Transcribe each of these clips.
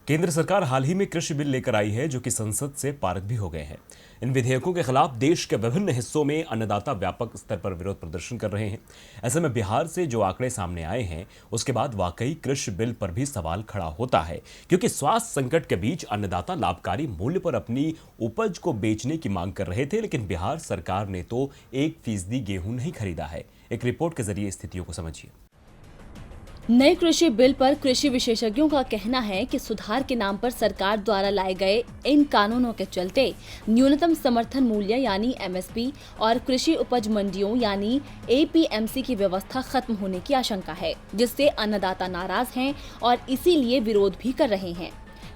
केंद्र सरकार हाल ही में कृषि बिल लेकर आई है जो कि संसद से पारित भी हो गए हैं। इन विधेयकों के खिलाफ देश के विभिन्न हिस्सों में अन्नदाता व्यापक स्तर पर विरोध प्रदर्शन कर रहे हैं। ऐसे में बिहार से जो आंकड़े सामने आए हैं उसके बाद वाकई कृषि बिल पर भी सवाल खड़ा होता है, क्योंकि स्वास्थ्य संकट के बीच अन्नदाता लाभकारी मूल्य पर अपनी उपज को बेचने की मांग कर रहे थे, लेकिन बिहार सरकार ने तो 1% गेहूं नहीं खरीदा है। एक रिपोर्ट के जरिए स्थितियों को समझिए। नए कृषि बिल पर कृषि विशेषज्ञों का कहना है कि सुधार के नाम पर सरकार द्वारा लाए गए इन कानूनों के चलते न्यूनतम समर्थन मूल्य यानी एमएसपी और कृषि उपज मंडियों यानी एपीएमसी की व्यवस्था खत्म होने की आशंका है, जिससे अन्नदाता नाराज हैं और इसीलिए विरोध भी कर रहे हैं।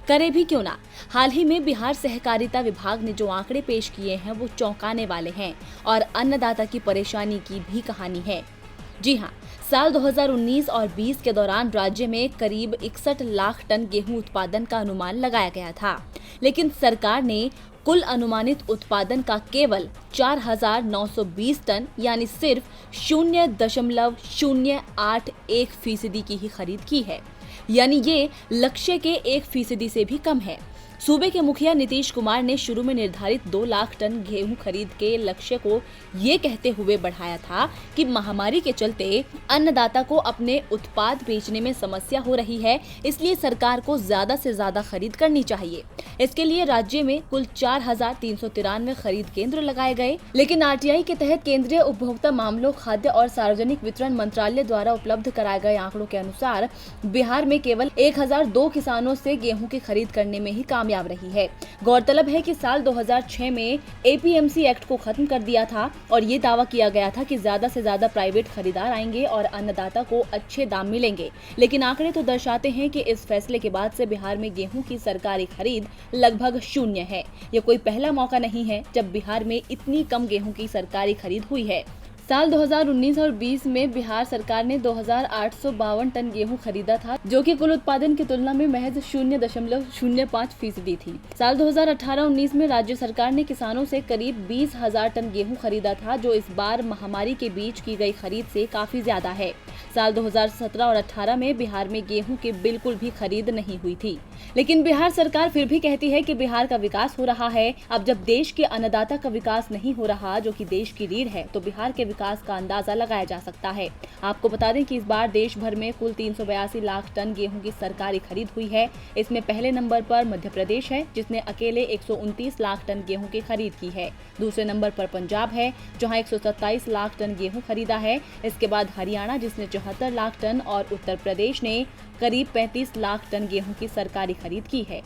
करे भी क्यों ना, हाल ही में बिहार सहकारिता विभाग ने जो आंकड़े पेश किए हैं वो चौंकाने वाले हैं और अन्नदाता की परेशानी की भी कहानी है। जी हाँ, साल 2019 और 20 के दौरान राज्य में करीब 61 लाख टन गेहूं उत्पादन का अनुमान लगाया गया था, लेकिन सरकार ने कुल अनुमानित उत्पादन का केवल 4,920 टन यानी सिर्फ 0.081% की ही खरीद की है, यानी ये लक्ष्य के 1% से भी कम है। सूबे के मुखिया नीतीश कुमार ने शुरू में निर्धारित 2 लाख टन गेहूं खरीद के लक्ष्य को ये कहते हुए बढ़ाया था कि महामारी के चलते अन्नदाता को अपने उत्पाद बेचने में समस्या हो रही है, इसलिए सरकार को ज्यादा से ज्यादा खरीद करनी चाहिए। इसके लिए राज्य में कुल 4,393 खरीद केंद्र लगाए गए, लेकिन आरटीआई के तहत केंद्रीय उपभोक्ता मामलों, खाद्य और सार्वजनिक वितरण मंत्रालय द्वारा उपलब्ध कराए गए आंकड़ों के अनुसार बिहार में केवल 1,002 किसानों से गेहूं की खरीद करने में ही कामयाब रही है। गौरतलब है कि साल 2006 में एपीएमसी एक्ट को खत्म कर दिया था और ये दावा किया गया था कि ज्यादा से ज्यादा प्राइवेट खरीदार आएंगे और अन्नदाता को अच्छे दाम मिलेंगे, लेकिन आंकड़े तो दर्शाते हैं कि इस फैसले के बाद से बिहार में गेहूं की सरकारी खरीद लगभग शून्य है। ये कोई पहला मौका नहीं है जब बिहार में इतनी कम गेहूं की सरकारी खरीद हुई है। साल 2019 और 20 में बिहार सरकार ने 2,852 टन गेहूं खरीदा था, जो कि कुल उत्पादन की तुलना में महज 0.05% थी। साल 2018-19 में राज्य सरकार ने किसानों से करीब 20,000 टन गेहूं खरीदा था, जो इस बार महामारी के बीच की गई खरीद से काफी ज्यादा है। साल 2017 और 18 में बिहार में गेहूं की बिल्कुल भी खरीद नहीं हुई थी, लेकिन बिहार सरकार फिर भी कहती है कि बिहार का विकास हो रहा है। अब जब देश के अन्नदाता का विकास नहीं हो रहा, जो कि देश की रीढ़ है, तो बिहार के विकास का अंदाजा लगाया जा सकता है। आपको बता दें कि इस बार देश भर में कुल 382 लाख टन गेहूं की सरकारी खरीद हुई है। इसमें पहले नंबर पर मध्य प्रदेश है, जिसने अकेले 129 लाख टन गेहूं की खरीद की है। दूसरे नंबर पर पंजाब है, जहां 127 लाख टन गेहूं खरीदा है। इसके बाद हरियाणा, जिसने 74 लाख टन, और उत्तर प्रदेश ने करीब 35 लाख टन गेहूं की सरकारी खरीद की है।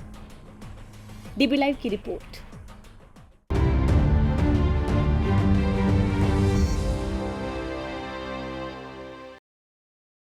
डीबी लाइव की रिपोर्ट।